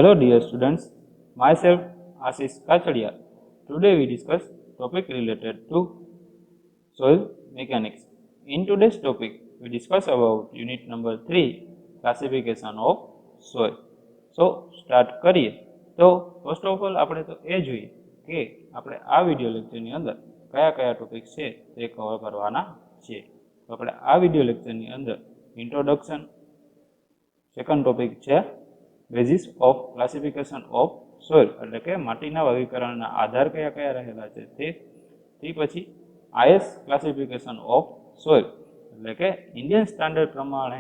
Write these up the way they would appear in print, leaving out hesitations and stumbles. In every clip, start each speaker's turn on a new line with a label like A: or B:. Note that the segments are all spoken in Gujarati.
A: Hello dear students, myself A.D.Kachhadiya. Today we discuss topic related to soil mechanics. In today's topic, we discuss about unit number 3, classification of soil. So start કરીએ. તો ફર્સ્ટ ઓફ ઓલ આપણે તો એ જોઈએ કે આપણે આ વિડિયો લેક્ચરની અંદર કયા કયા ટોપિક છે તે કવર કરવાના છે. તો આપણે આ વિડિયો લેક્ચરની અંદર ઇન્ટ્રોડક્શન, સેકન્ડ ટોપિક છે basis of classification of soil એટલે કે માટીના વર્ગીકરણના આધાર કયા કયા રહેલા છે તે પછી આઈએસ ક્લાસિફિકેશન ઓફ સોઇલ એટલે કે ઇન્ડિયન સ્ટાન્ડર્ડ પ્રમાણે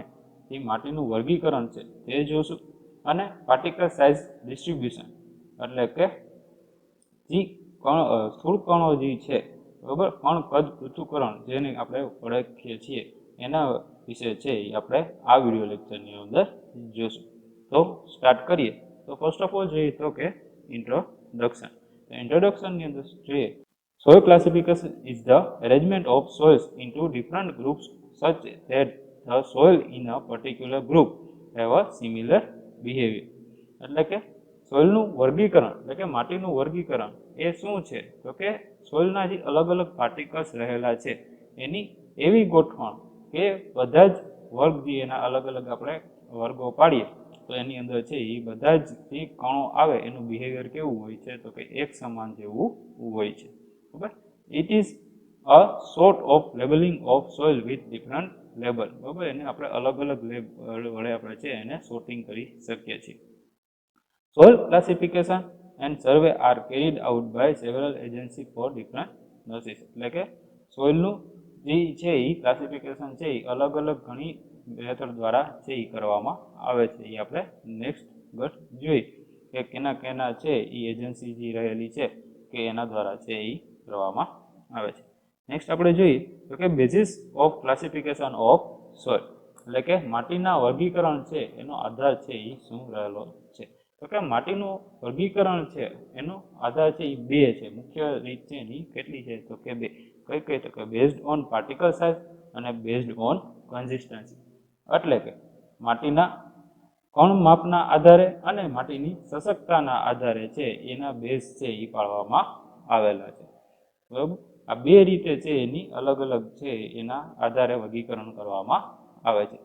A: જે માટીનું વર્ગીકરણ છે તે જોશું અને પાર્ટિકલ સાઇઝ ડિસ્ટ્રીબ્યુશન એટલે કે જે સ્થૂળ કણો જે છે બરાબર, કણ કદ પૃથ્થકરણ જેને આપણે ઓળખીએ છીએ એના વિશે છે એ આપણે આ વિડિયો લેક્ચરની અંદર જોશું. તો સ્ટાર્ટ કરીએ. તો ફર્સ્ટ ઓફ ઓલ જોઈએ તો કે ઇન્ટ્રોડક્શન. તો ઇન્ટ્રોડક્શનની અંદર જોઈએ soil classification is the arrangement of soils into different groups such that the soil in a particular group have a similar behaviour. એટલે કે સોઇલનું વર્ગીકરણ એટલે કે માટીનું વર્ગીકરણ એ શું છે તો કે સોઇલના જે અલગ અલગ પાર્ટિકલ્સ રહેલા છે એની એવી ગોઠવણ કે બધા જ વર્ગ જે એના અલગ અલગ આપણે વર્ગો પાડીએ તો એની અંદર છે એ બધા જ જે કણો આવે એનું બિહેવિયર કેવું હોય છે તો કે એક સમાન જેવું હોય છે. બરાબર. It is a sort of labelling of soil with different label. બરાબર. એને આપણે અલગ અલગ લેબલ વડે આપણે છે એને સોર્ટિંગ કરી શકીએ છીએ. Soil classification and survey are carried out by several agency for different નોસિસ. એટલે કે સોઇલનું જે છે એ ક્લાસિફિકેશન છે એ અલગ અલગ ઘણી મેથડ દ્વારા છે એ કરવામાં આવે છે. એ આપણે નેક્સ્ટ ગટ જોઈ કે કેના કેના છે એ એજન્સી જે રહેલી છે કે એના દ્વારા છે એ કરવામાં આવે છે. નેક્સ્ટ આપણે જોઈએ તો કે basis of classification of soil એટલે કે માટીના વર્ગીકરણ છે એનો આધાર છે એ શું રહેલો છે. તો કે માટીનું વર્ગીકરણ છે એનો આધાર છે એ બે છે. મુખ્ય રીત છે એની કેટલી છે તો કે બે. કઈ કઈ તો કે બેઝડ ઓન પાર્ટિકલ સાઇઝ અને બેઝડ ઓન કન્સિસ્ટન્સી. એટલે કે માટીના કણ માપના આધારે અને માટીની સશક્તતાના આધારે છે એના બેઝ છે એ પાડવામાં આવેલા છે. બરાબર. આ બે રીતે છે એની અલગ અલગ છે એના આધારે વર્ગીકરણ કરવામાં આવે છે.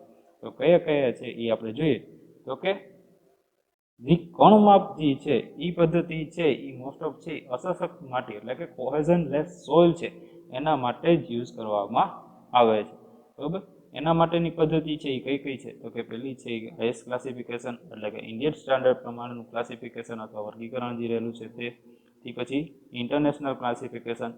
A: તો કયા કયા છે એ આપણે જોઈએ તો કે જે કણ માપ જે છે એ પદ્ધતિ છે એ મોસ્ટ ઓફ છે અસશક્ત માટી એટલે કે કોહેઝન લેસ સોઇલ છે એના માટે જ યુઝ કરવામાં આવે છે. બરાબર. એના માટેની પદ્ધતિ છે એ કઈ કઈ છે તો કે પહેલી છે આઈએસ ક્લાસિફિકેશન એટલે કે ઇન્ડિયન સ્ટાન્ડર્ડ પ્રમાણેનું ક્લાસિફિકેશન અથવા વર્ગીકરણ જે રહેલું છે તે પછી ઇન્ટરનેશનલ ક્લાસિફિકેશન,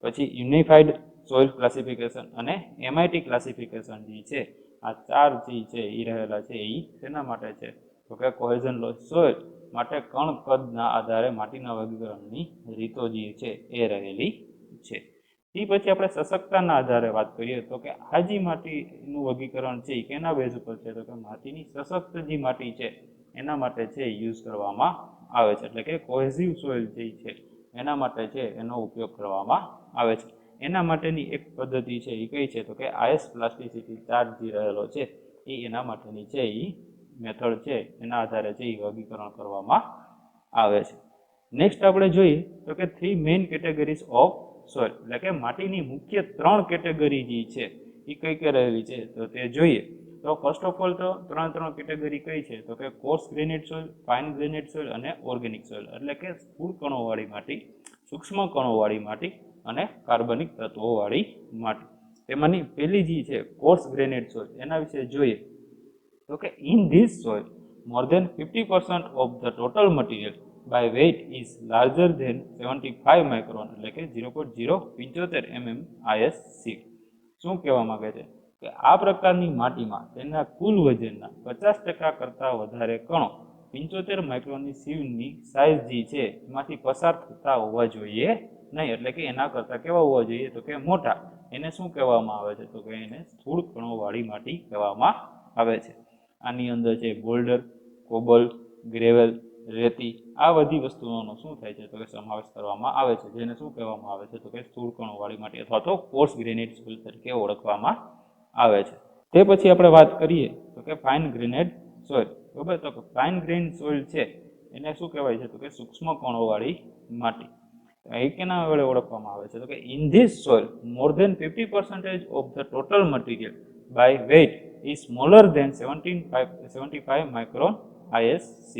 A: પછી યુનિફાઈડ સોઇલ ક્લાસિફિકેશન અને એમઆઈટી ક્લાસિફિકેશન જે છે આ ચાર જે છે એ રહેલા છે એ તેના માટે છે તો કે કોહેઝન લોસ સોઇલ માટે કણ કદના આધારે માટીના વર્ગીકરણની રીતો જે છે એ રહેલી છે. તે પછી આપણે સશક્તતાના આધારે વાત કરીએ તો કે આ જે માટીનું વર્ગીકરણ છે એ કેના બેઝ ઉપર છે તો કે માટીની સશક્ત જે માટી છે એના માટે છે યુઝ કરવામાં આવે છે. એટલે કે કોહેઝિવ સોઇલ જે છે એના માટે છે એનો ઉપયોગ કરવામાં આવે છે. એના માટેની એક પદ્ધતિ છે એ કઈ છે તો કે આઈએસ પ્લાસ્ટિસિટી ચાર્ટ જે રહેલો છે એ એના માટેની છે એ મેથડ છે એના આધારે છે એ વર્ગીકરણ કરવામાં આવે છે. નેક્સ્ટ આપણે જોઈએ તો કે 3 મેઇન કેટેગરીઝ ઓફ સોઇલ એટલે કે માટીની મુખ્ય 3 કેટેગરી જે છે એ કઈ કઈ રહેલી છે તો તે જોઈએ. તો ફર્સ્ટ ઓફ ઓલ તો ત્રણ કેટેગરી કઈ છે તો કે course granite soil, fine granite soil અને ઓર્ગેનિક સોઇલ. એટલે કે સ્થૂળ કણોવાળી માટી, સૂક્ષ્મ કણોવાળી માટી અને કાર્બનિક તત્વોવાળી માટી. તેમાંની પહેલી જે છે કોર્સ ગ્રેનાઇટ સોઇલ એના વિશે જોઈએ તો કે in this soil more than 50% of the total material by weight is larger than 75 micron એટલે કે 0.075 mm ISC. શું કહેવા માંગે છે કે આ પ્રકારની માટીમાં તેના કુલ વજનના 50% કરતાં વધારે કણો 75 માઇક્રોનની સીવની સાઇઝ જે છે એમાંથી પસાર થતા હોવા જોઈએ નહીં. એટલે કે એના કરતાં કેવા હોવા જોઈએ તો કે મોટા. એને શું કહેવામાં આવે છે તો કે એને સ્થૂળ કણોવાળી માટી કહેવામાં આવે છે. આની અંદર છે બોલ્ડર, કોબલ, ગ્રેવલ, રેતી આ બધી વસ્તુઓનો શું થાય છે તો કે સમાવેશ કરવામાં આવે છે. જેને શું કહેવામાં આવે છે તો કે સ્થૂળ કણોવાળી માટી અથવા તો કોર્સ ગ્રેનાઇટ સોઇલ તરીકે ઓળખવામાં આવે છે. તે પછી આપણે વાત કરીએ તો કે ફાઇન ગ્રેનાઇટ સોઇલ. બરાબર. તો ફાઇન ગ્રેન સોઇલ છે એને શું કહેવાય છે? તો કે સૂક્ષ્મ કણોવાળી માટી. એ કેના વડે ઓળખવામાં આવે છે? તો કે in this soil more than 50% of the total material by weight is smaller than 75 micron ISC.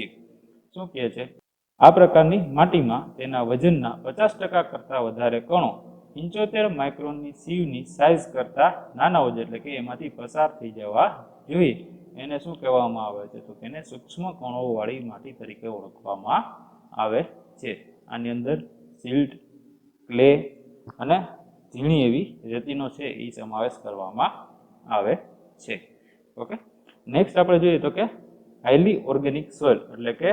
A: શું કહે છે? આ પ્રકારની માટીમાં તેના વજનના 50% કરતાં વધારે કણો 75 માઇક્રોનની સીવની સાઇઝ કરતાં નાના હોય, એટલે કે એમાંથી પસાર થઈ જવા જોઈએ. એને શું કહેવામાં આવે છે? તો તેને સૂક્ષ્મ કણોવાળી માટી તરીકે ઓળખવામાં આવે છે. આની અંદર સિલ્ટ, ક્લે અને ઝીણી એવી રેતીનો છે એ સમાવેશ કરવામાં આવે છે. ઓકે, નેક્સ્ટ આપણે જોઈએ તો કે હાઈલી ઓર્ગેનિક સોઇલ એટલે કે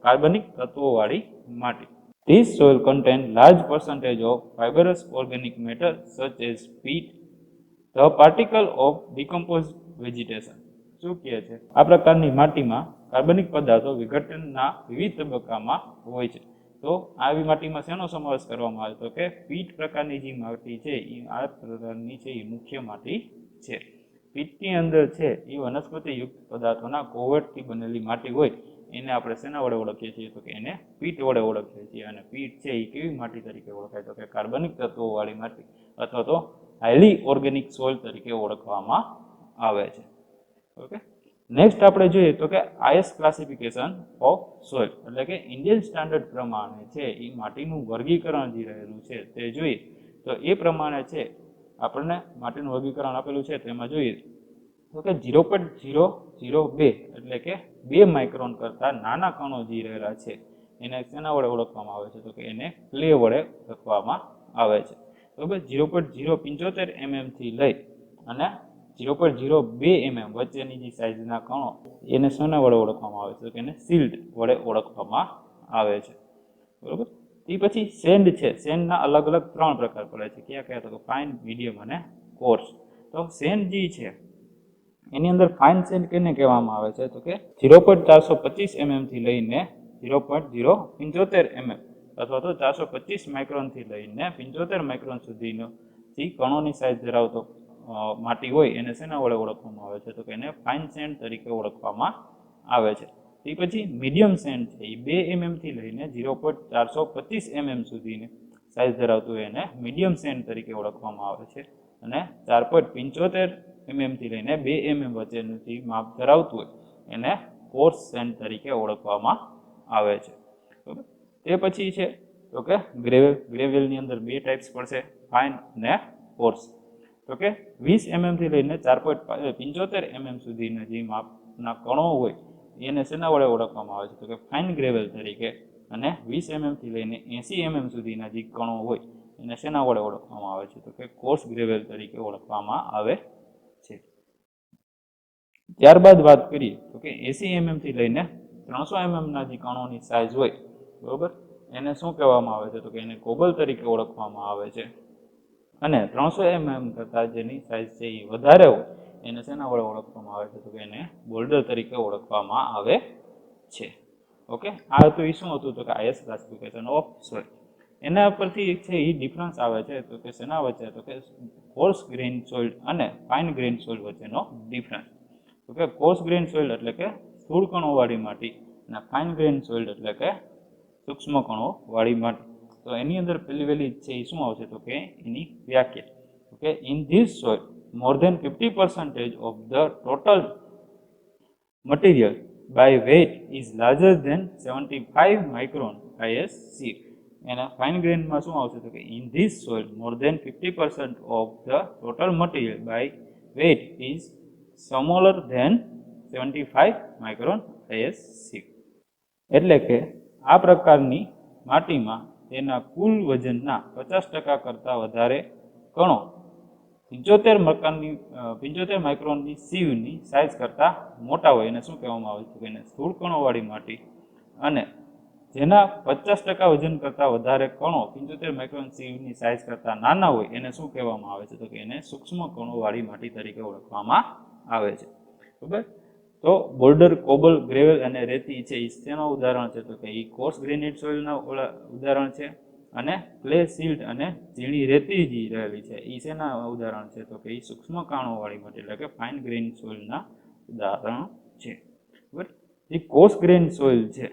A: કાર્બનિક તત્વોવાળી માટી. These soil contain large percentage of fibrous organic matter such as peat, the particle of decomposed vegetation. શું કહે છે? આ પ્રકારની માટીમાં કાર્બનિક પદાર્થો વિઘટનના વિવિધ તબક્કામાં હોય છે. તો આવી માટીમાં શેનો સમાવેશ કરવામાં આવે? તો કે પીટ પ્રકારની જે માટી છે એ આ પ્રકારની છે એ મુખ્ય માટી છે. પીટની અંદર છે એ વનસ્પતિયુક્ત પદાર્થોના કોવળથી બનેલી માટી હોય, એને આપણે શેના વડે ઓળખીએ છીએ? તો કે એને પીટ વડે ઓળખીએ છીએ. અને પીટ છે એ કેવી માટી તરીકે ઓળખાય? તો કે કાર્બનિક તત્વોવાળી માટી અથવા તો હાઈલી ઓર્ગેનિક સોઇલ તરીકે ઓળખવામાં આવે છે. ઓકે, નેક્સ્ટ આપણે જોઈએ તો કે IS ક્લાસિફિકેશન ઓફ સોઇલ એટલે કે ઇન્ડિયન સ્ટાન્ડર્ડ પ્રમાણે છે એ માટીનું વર્ગીકરણ જે રહેલું છે તે જોઈએ. તો એ પ્રમાણે છે આપણને માટીનું વર્ગીકરણ આપેલું છે, તેમાં જોઈએ તો કે 0.002 એટલે કે 2 માઇક્રોન કરતાં નાના કણો જે રહેલા છે એને શેના વડે ઓળખવામાં આવે છે? તો કે એને ક્લે વડે ઓળખવામાં આવે છે. બરાબર, 0.075 mm થી લઈ અને 0.02 mm વચ્ચેની જે સાઇઝના કણો એને શેના વડે ઓળખવામાં આવે છે? તો કે એને સિલ્ટ વડે ઓળખવામાં આવે છે. બરાબર, એ પછી સેન્ડ છે. સેન્ડના અલગ અલગ 3 પ્રકાર પડે છે. કયા કયા? તો કે ફાઇન, મીડિયમ અને કોર્સ. તો સેન્ડ જે છે એની અંદર ફાઇન સેન્ડ કેને કહેવામાં આવે છે? તો કે 0.425 mm થી લઈને 0.075 mm અથવા તો 425 માઇક્રોન થી લઈને 75 માઇક્રોન સુધીનો જે કણોની સાઇઝ ધરાવતો માટી હોય એને શેના વડે ઓળખવામાં આવે છે? તો કે એને ફાઇન સેન્ડ તરીકે ઓળખવામાં આવે છે. તે પછી મીડિયમ સેન્ડ છે એ 2 mm થી લઈને 0.425 mm સુધીની સાઇઝ ધરાવતું હોય એને મીડિયમ સેન્ડ તરીકે ઓળખવામાં આવે છે. અને 4.75 mm થી લઈને 2 mm વચ્ચેનું જે માપ ધરાવતું હોય એને કોર્સ સેન્ડ તરીકે ઓળખવામાં આવે છે. બરાબર, તે પછી છે તો કે ગ્રેવેલ. ગ્રેવેલની અંદર 2 ટાઈપ્સ પડશે, ફાઇન અને કોર્સ. તો કે 20 mm થી લઈને 4.75 mm સુધીના જે માપના કણો હોય એને શેના વડે ઓળખવામાં આવે છે? તો કે ફાઇન ગ્રેવેલ તરીકે. અને 20 mm થી લઈને 80 mm સુધીના જે કણો હોય એને શેના વડે ઓળખવામાં આવે છે? તો કે કોર્સ ગ્રેવેલ તરીકે ઓળખવામાં આવે છે. ત્યારબાદ વાત કરીએ તો કે 80 mm થી લઈને 300 mm ના જે કણોની સાઇઝ હોય, બરોબર, એને શું કહેવામાં આવે છે? તો કે એને કોબલ તરીકે ઓળખવામાં આવે છે. અને 300 mm કરતાં જેની સાઇઝ છે એ વધારે હોય એને શેના વડે ઓળખવામાં આવે છે? તો કે એને બોલ્ડર તરીકે ઓળખવામાં આવે છે. ઓકે, આ તો એ શું હતું? તો કે IS ક્લાસિફિકેશન ઓફ સોઇલ. એના પરથી છે એ ડિફરન્સ આવે છે તો કે શેના વચ્ચે? તો કે કોર્સ ગ્રેન સોઇલ અને ફાઇન ગ્રેન સોઇલ વચ્ચેનો ડિફરન્સ. તો કે કોર્સ ગ્રેન સોઇલ એટલે કે સ્થૂળ કણોવાળી માટી અને ફાઇન ગ્રેન સોઇલ એટલે કે સૂક્ષ્મ કણોવાળી માટી. તો એની અંદર પહેલી છે એ શું આવશે? તો કે એની વ્યાખ્યા. Okay, in this soil more than 50% of the total material by weight is larger than 75 micron ISC. એના ફાઇન ગ્રેનમાં શું આવશે? તો કે in this soil more than 50% of the total material by weight is smaller than 75 micron ISC. એટલે કે આ પ્રકારની માટીમાં તેના કુલ વજનના 50% કરતાં વધારે કણો 75 માઇક્રોનની સીવની સાઇઝ કરતાં મોટા હોય એને શું કહેવામાં આવે છે? એને સ્થૂળ કણોવાળી માટી. અને જેના 50% વજન કરતાં વધારે કણો 75 માઇક્રોન સીવની સાઇઝ કરતાં નાના હોય એને શું કહેવામાં આવે છે? તો કે એને સૂક્ષ્મ કણોવાળી માટી તરીકે ઓળખવામાં આવે છે. બરાબર, તો બોલ્ડર, કોબલ, ગ્રેવેલ અને રેતી છે એ શેનું ઉદાહરણ છે? તો કે એ કોર્સ ગ્રેનાઇટ સોઇલના ઉદાહરણ છે. અને ક્લે, સિલ્ટ અને ઝીણી રેતી જે રહેલી છે એ શેના ઉદાહરણ છે? તો કે એ સૂક્ષ્મ કણોવાળી માટી એટલે કે ફાઇન ગ્રેન સોઇલના ઉદાહરણ છે. બરાબર, જે કોર્સ ગ્રેન સોઇલ છે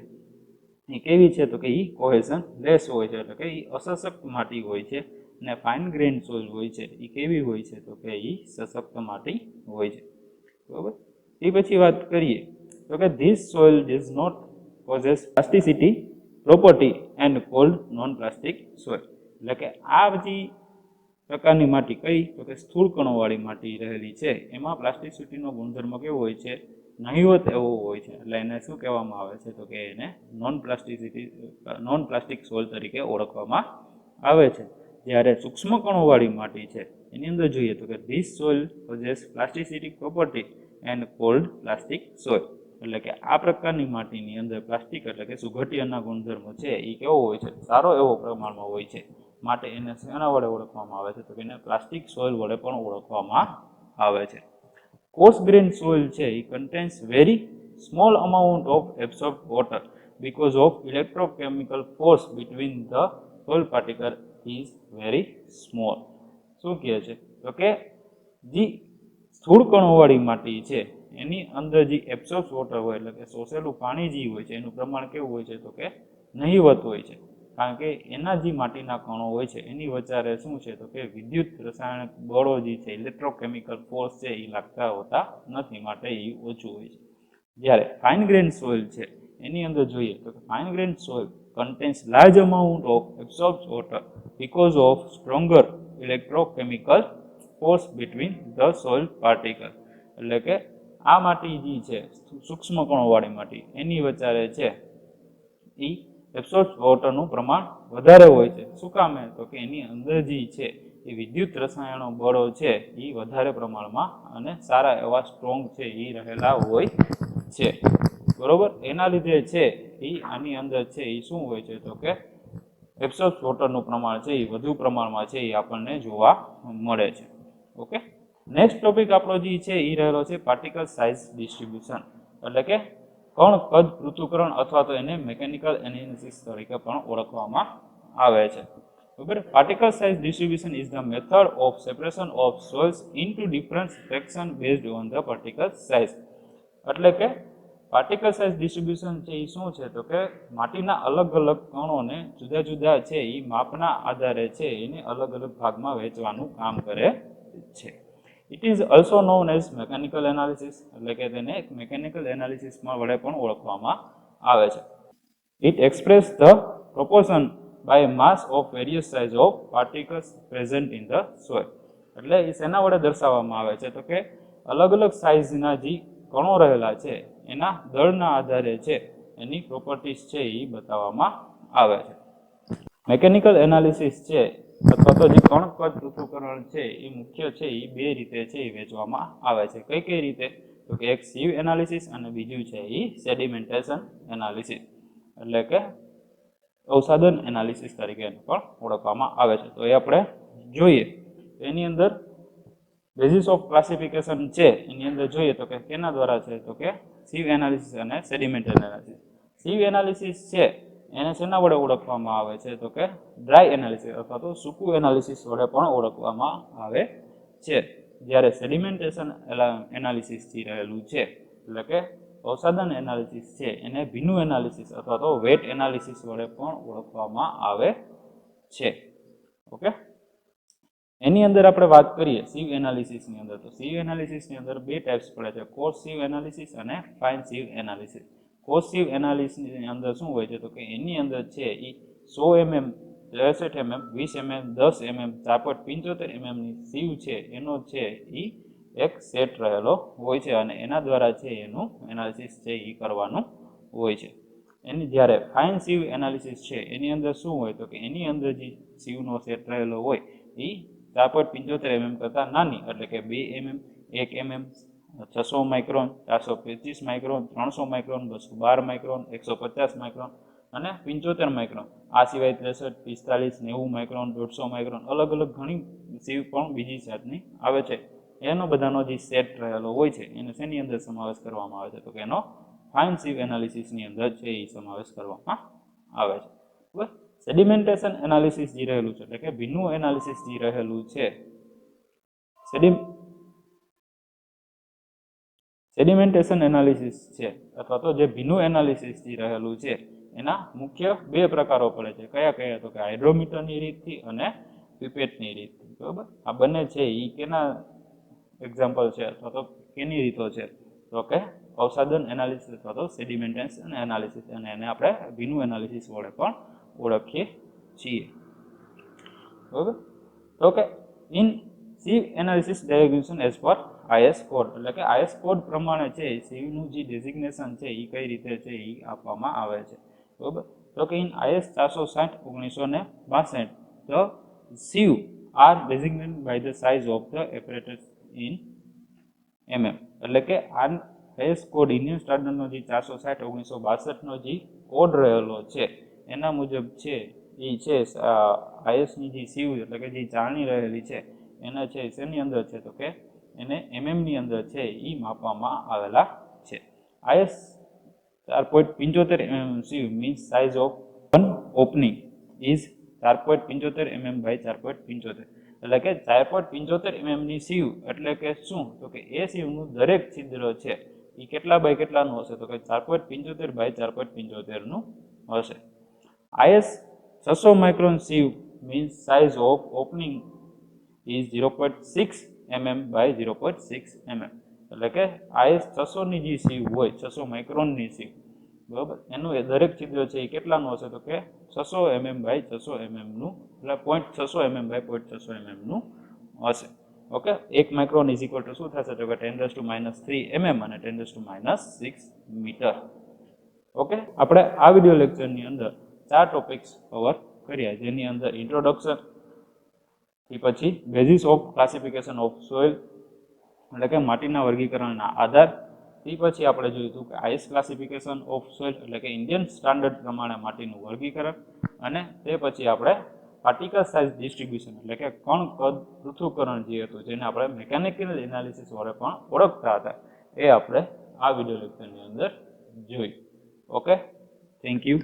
A: એ કેવી છે તો કે એ કોહેઝન લેસ હોય છે, એટલે કે એ અસશક્ત માટી હોય છે. અને ફાઇન ગ્રેન સોઇલ હોય છે એ કેવી હોય છે તો કે એ સશક્ત માટી હોય છે. બરાબર. એ પછી વાત કરીએ તો કે this soil does not possess plasticity property and called non plastic soil. એટલે કે આ બધી પ્રકારની માટી કઈ તો કે સ્થૂળ કણોવાળી માટી રહેલી છે, એમાં પ્લાસ્ટિસિટીનો ગુણધર્મ કેવો હોય છે, નહિવત એવો હોય છે. એટલે એને શું કહેવામાં આવે છે તો કે એને નોન પ્લાસ્ટિક સોઇલ તરીકે ઓળખવામાં આવે છે. જ્યારે સૂક્ષ્મ કણોવાળી માટી છે એની અંદર જોઈએ તો કે this soil possess plasticity property and called plastic soil. એટલે કે આ પ્રકારની માટીની અંદર પ્લાસ્ટિક એટલે કે સુઘટ્યના ગુણધર્મો છે એ કેવો હોય છે, સારો એવો પ્રમાણમાં હોય છે. માટે એને શેના વડે ઓળખવામાં આવે છે તો કે એને પ્લાસ્ટિક સોઇલ વડે પણ ઓળખવામાં આવે છે. કોર્સ ગ્રેન સોઇલ છે એ contains very small amount of absorb water because of electrochemical force between the soil particle is very small. શું કહે છે તો કે જે સ્થૂળ કણોવાળી માટી છે એની અંદર જે એબ્સોર્બ વોટર હોય એટલે કે શોષેલું પાણી જે હોય છે એનું પ્રમાણ કેવું હોય છે તો કે નહિવત હોય છે. કારણ કે એના જે માટીના કણો હોય છે એની વચ્ચે શું છે તો કે વિદ્યુત રસાયણિક બળો જે છે, ઇલેક્ટ્રોકેમિકલ ફોર્સ છે એ લાગતા હોતા નથી, માટે એ ઓછું હોય છે. જ્યારે ફાઇન ગ્રેન સોઇલ છે એની અંદર જોઈએ તો fine grain soil contains large amount of absorb water because of stronger electrochemical force between the soil particle. એટલે કે આ માટી જે છે સૂક્ષ્મ કણોવાળી માટી એની વચ્ચે છે એ એબ્સોર્બ વોટરનું પ્રમાણ વધારે હોય છે. શું કામે તો કે એની અંદર જે છે એ વિદ્યુત રસાયણો બળો છે એ વધારે પ્રમાણમાં અને સારા એવા સ્ટ્રોંગ છે એ રહેલા હોય છે. બરોબર. એના લીધે છે એ આની અંદર છે એ શું હોય છે તો કે એબ્સોર્બ વોટરનું પ્રમાણ છે એ વધુ પ્રમાણમાં છે એ આપણને જોવા મળે છે. ઓકે. નેક્સ્ટ ટોપિક આપણો જે છે એ રહેલો છે પાર્ટિકલ સાઇઝ ડિસ્ટ્રીબ્યુશન. એટલે કે કણ કદ પૃથ્થકરણ અથવા તો એને મેકેનિકલ એનાલિસિસ તરીકે પણ ઓળખવામાં આવે છે. બરાબર. Particle size distribution is the method of separation of soils into different fraction based on the particle size. એટલે કે પાર્ટિકલ સાઇઝ ડિસ્ટ્રીબ્યુશન છે એ શું છે તો કે માટીના અલગ અલગ કણોને જુદા જુદા છે એ માપના આધારે છે એને અલગ અલગ ભાગમાં વહેંચવાનું કામ કરે છે. It is also known as mechanical analysis. એટલે કે તેને મેકેનિકલ એનાલિસિસમાં વડે પણ ઓળખવામાં આવે છે. It express the proportion by mass of various size of particles present in the soil. એટલે એ શેના વડે દર્શાવવામાં આવે છે તો કે અલગ અલગ સાઇઝના જે કણો રહેલા છે એના દળના આધારે છે એની પ્રોપર્ટીઝ છે એ બતાવવામાં આવે છે. મેકેનિકલ એનાલિસિસ છે અથવા તો જે કણ કદ પૃથ્થકરણ છે એ મુખ્ય છે એ બે રીતે છે એ વહેંચવામાં આવે છે. કઈ કઈ રીતે તો કે એક સીવ એનાલિસિસ અને બીજું છે એ સેડિમેન્ટેશન એનાલિસિસ. એટલે કે અવસાદન એનાલિસિસ તરીકે પણ ઓળખવામાં આવે છે. તો એ આપણે જોઈએ. એની અંદર બેઝિસ ઓફ ક્લાસિફિકેશન છે એની અંદર જોઈએ તો કે કેના દ્વારા છે તો કે સીવ એનાલિસિસ અને સેડિમેન્ટ એનાલિસિસ. સીવ એનાલિસિસ છે એને શેના વડે ઓળખવામાં આવે છે તો કે ડ્રાય એનાલિસિસ અથવા તો સૂકું એનાલિસિસ વડે પણ ઓળખવામાં આવે છે. જ્યારે સેડિમેન્ટેશન એનાલિસિસ જે રહેલું છે એટલે કે અવસાદન એનાલિસિસ છે એને ભીનું એનાલિસિસ અથવા તો વેટ એનાલિસિસ વડે પણ ઓળખવામાં આવે છે. ઓકે. એની અંદર આપણે વાત કરીએ સીવ એનાલિસિસની અંદર તો સીવ એનાલિસિસની અંદર બે ટાઈપ્સ પડે છે, કોર્સ સીવ એનાલિસિસ અને ફાઇન સીવ એનાલિસિસ. કોર્સ સીવ એનાલિસિસની અંદર શું હોય છે તો કે એની અંદર છે એ 100 mm, 63 mm, 20 mm, 10 mm, 4.75 mm ની સીવ છે એનો છે એ એક સેટ રહેલો હોય છે અને એના દ્વારા છે એનું એનાલિસિસ છે એ કરવાનું હોય છે. એની જ્યારે ફાઇન સીવ એનાલિસિસ છે એની અંદર શું હોય તો કે એની અંદર જે સીવનો સેટ રહેલો હોય એ 4.75 mm કરતાં નાની એટલે કે 2 mm, 1 mm, 600 micron, 425 micron, 300 micron, 212 micron, 150 micron અને 75 માઇક્રોન. આ સિવાય 63, 45, 90 માઇક્રોન, 150 માઇક્રોન અલગ અલગ ઘણી સીવ પણ બીજી જાતની આવે છે. એનો બધાનો જે સેટ રહેલો હોય છે એને શેની અંદર સમાવેશ કરવામાં આવે છે તો કે એનો ફાઇન સીવ એનાલિસિસની અંદર છે એ સમાવેશ કરવામાં આવે છે. બરાબર. સેડિમેન્ટેશન એનાલિસિસ જે રહેલું છે એટલે કે ભીનું એનાલિસિસ જે રહેલું છે સેડિમેન્ટેશન એનાલિસિસ છે અથવા તો જે ભીનું એનાલિસિસ જે રહેલું છે એના મુખ્ય બે પ્રકારો પડે છે. કયા કયા? તો કે હાઇડ્રોમીટરની રીતથી અને પીપેટની રીતથી. બરાબર, આ બંને છે એ કેના એક્ઝામ્પલ છે અથવા તો કેની રીતો છે? તો કે અવસાદન એનાલિસિસ અથવા તો સેડિમેન્ટેશન એનાલિસિસ, અને એને આપણે ભીનું એનાલિસિસ વડે પણ ઓળખીએ છીએ. બરાબર, તો કે in sieve analysis designation as per IS code, એટલે કે IS કોડ પ્રમાણે છે સીવનું જે ડેઝિગ્નેશન છે એ કઈ રીતે છે એ આપવામાં આવે છે. બરાબર, તો કે in IS 460/1962 the sieve are designated by the size of the apparatus in mm, એટલે કે આ IS કોડ ઇન્ડિયન સ્ટાન્ડર્ડનો જે 460/1962નો જે કોડ રહેલો છે એના મુજબ છે એ છે ISની જે સીવ એટલે કે જે ચાળણી રહેલી છે એના છે શેની અંદર છે? તો કે એને ની અંદર છે એ માપવામાં આવેલા છે. IS 4.75 mm sieve means size of one opening is 4.75 mm by 4.75, એટલે કે 4.75 mm ની સીવ એટલે કે શું? તો કે એ સીવનું દરેક છિદ્ર છે એ કેટલા બાય કેટલાનું હશે? તો કે 4.75 by 4.75 નું હશે. IS 600 micron sieve means size of opening is 0.6 mm by 0.6 mm, એટલે કે IS 600 ની જે સીવ હોય, 600 માઇક્રોનની સીવ, બરાબર, એનું દરેક છિદ્ર છે એ કેટલાનું હશે? તો કે 600 mm by 600 mm નું, એટલે 0.600 mm by 0.600 mm નું હશે. Okay, 1 micron is equal to શું થશે? તો કે 10⁻³ mm અને 10⁻6 મીટર. ઓકે, આપણે આ વિડિયો લેક્ચરની અંદર 4 ટોપિક્સ કવર કર્યા, જેની અંદર ઇન્ટ્રોડક્શન, એ પછી basis of classification of soil એટલે કે માટીના વર્ગીકરણના આધાર, તે પછી આપણે જોયું હતું કે IS ક્લાસિફિકેશન ઓફ સોઇલ એટલે કે ઇન્ડિયન સ્ટાન્ડર્ડ પ્રમાણે માટીનું વર્ગીકરણ, અને તે પછી આપણે પાર્ટિકલ સાઇઝ ડિસ્ટ્રીબ્યુશન એટલે કે કણ કદ પૃથ્થકરણ જે હતું જેને આપણે મિકેનિકલ એનાલિસિસ વડે પણ ઓળખતા હતા એ આપણે આ વિડિયો લેક્ચરની અંદર જોયું. Okay, thank you.